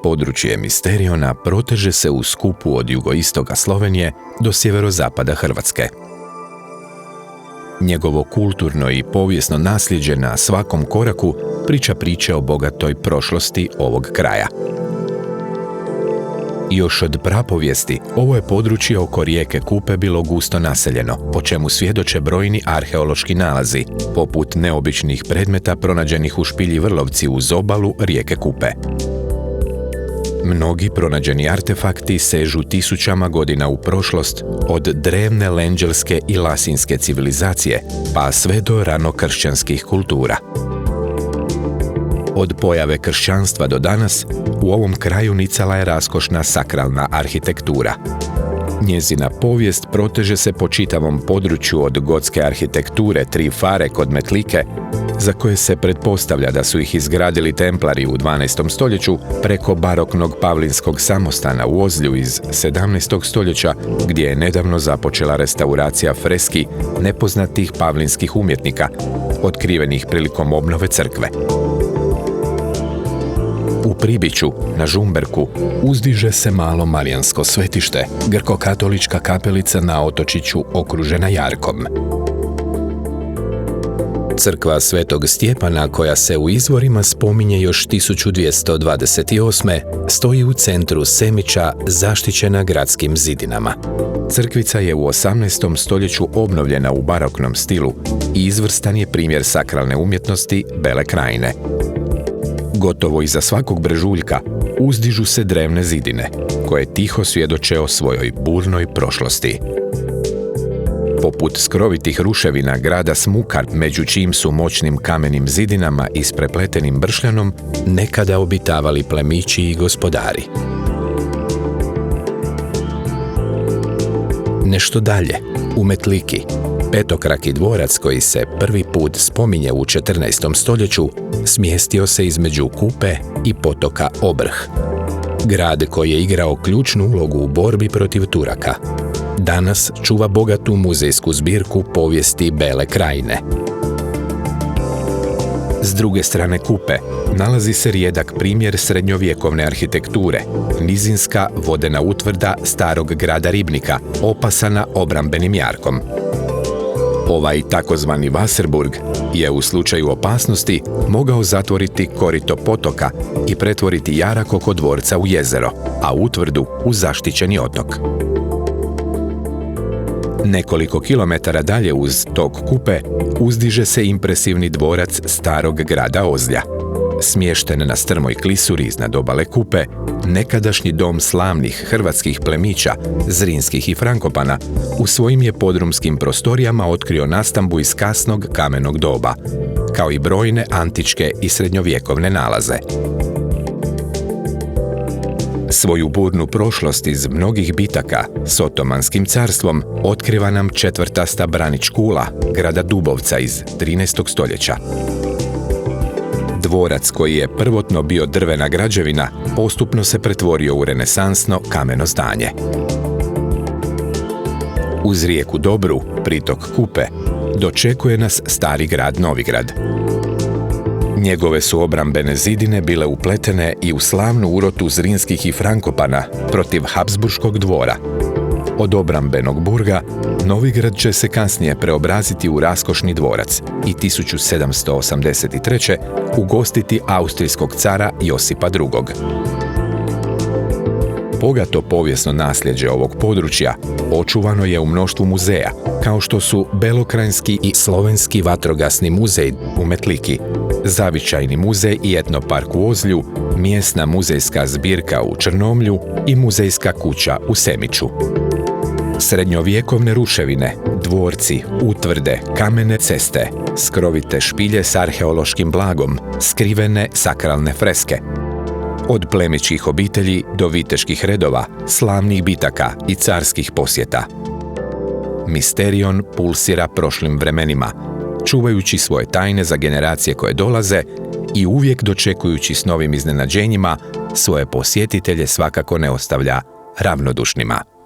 Područje Misteriona proteže se u skupu od jugoistoka Slovenije do sjeverozapada Hrvatske. Njegovo kulturno i povijesno nasljeđe na svakom koraku priča priče o bogatoj prošlosti ovog kraja. Još od prapovijesti, ovo je područje oko rijeke Kupe bilo gusto naseljeno, o čemu svjedoče brojni arheološki nalazi, poput neobičnih predmeta pronađenih u špilji Vrlovci uz obalu rijeke Kupe. Mnogi pronađeni artefakti sežu tisućama godina u prošlost, od drevne lenđelske i lasinske civilizacije, pa sve do ranokršćanskih kultura. Od pojave kršćanstva do danas, u ovom kraju nicala je raskošna sakralna arhitektura. Njezina povijest proteže se po čitavom području od gotske arhitekture Tri fare kod Metlike, za koje se pretpostavlja da su ih izgradili templari u 12. stoljeću, preko baroknog pavlinskog samostana u Ozlju iz 17. stoljeća, gdje je nedavno započela restauracija freski nepoznatih pavlinskih umjetnika, otkrivenih prilikom obnove crkve. U Pribiću, na Žumberku, uzdiže se malo marijansko svetište, grko-katolička kapelica na otočiću okružena jarkom. Crkva Svetog Stjepana, koja se u izvorima spominje još 1228. stoji u centru Semića, zaštićena gradskim zidinama. Crkvica je u 18. stoljeću obnovljena u baroknom stilu i izvrstan je primjer sakralne umjetnosti Bele krajine. Gotovo iza svakog brežuljka uzdižu se drevne zidine, koje tiho svjedoče o svojoj burnoj prošlosti. Poput skrovitih ruševina grada Smukar, među čijim su moćnim kamenim zidinama i isprepletenim bršljanom nekada obitavali plemići i gospodari. Nešto dalje, u Metliki, petokraki dvorac koji se prvi put spominje u 14. stoljeću, smjestio se između Kupe i potoka Obrh. Grad koji je igrao ključnu ulogu u borbi protiv Turaka. Danas čuva bogatu muzejsku zbirku povijesti Bele krajine. S druge strane Kupe nalazi se rijedak primjer srednjovjekovne arhitekture, nizinska vodena utvrda starog grada Ribnika, opasana obrambenim jarkom. Ovaj takozvani Wasserburg je u slučaju opasnosti mogao zatvoriti korito potoka i pretvoriti jarak oko dvorca u jezero, a utvrdu u zaštićeni otok. Nekoliko kilometara dalje uz tok Kupe uzdiže se impresivni dvorac starog grada Ozlja. Smješten na strmoj klisuri iznad obale Kupe, nekadašnji dom slavnih hrvatskih plemića, Zrinskih i Frankopana, u svojim je podrumskim prostorijama otkrio nastambu iz kasnog kamenog doba, kao i brojne antičke i srednjovjekovne nalaze. Svoju burnu prošlost iz mnogih bitaka s Otomanskim carstvom otkriva nam četvrtasta branič kula grada Dubovca iz 13. stoljeća. Dvorac koji je prvotno bio drvena građevina postupno se pretvorio u renesansno kameno zdanje. Uz rijeku Dobru, pritok Kupe, dočekuje nas stari grad Novigrad. Njegove su obrambene zidine bile upletene i u slavnu urotu Zrinskih i Frankopana protiv Habsburškog dvora. Od obrambenog burga Novigrad će se kasnije preobraziti u raskošni dvorac i 1783. ugostiti austrijskog cara Josipa II. Bogato povijesno nasljeđe ovog područja očuvano je u mnoštvu muzeja, kao što su Belokrajinski i Slovenski vatrogasni muzej u Metliki, Zavičajni muzej i etnopark u Ozlju, mjesna muzejska zbirka u Črnomlju i muzejska kuća u Semiću. Srednjovjekovne ruševine, dvorci, utvrde, kamene ceste, skrovite špilje s arheološkim blagom, skrivene sakralne freske. Od plemićkih obitelji do viteških redova, slavnih bitaka i carskih posjeta. Misterion pulsira prošlim vremenima, čuvajući svoje tajne za generacije koje dolaze i uvijek dočekujući s novim iznenađenjima, svoje posjetitelje svakako ne ostavlja ravnodušnima.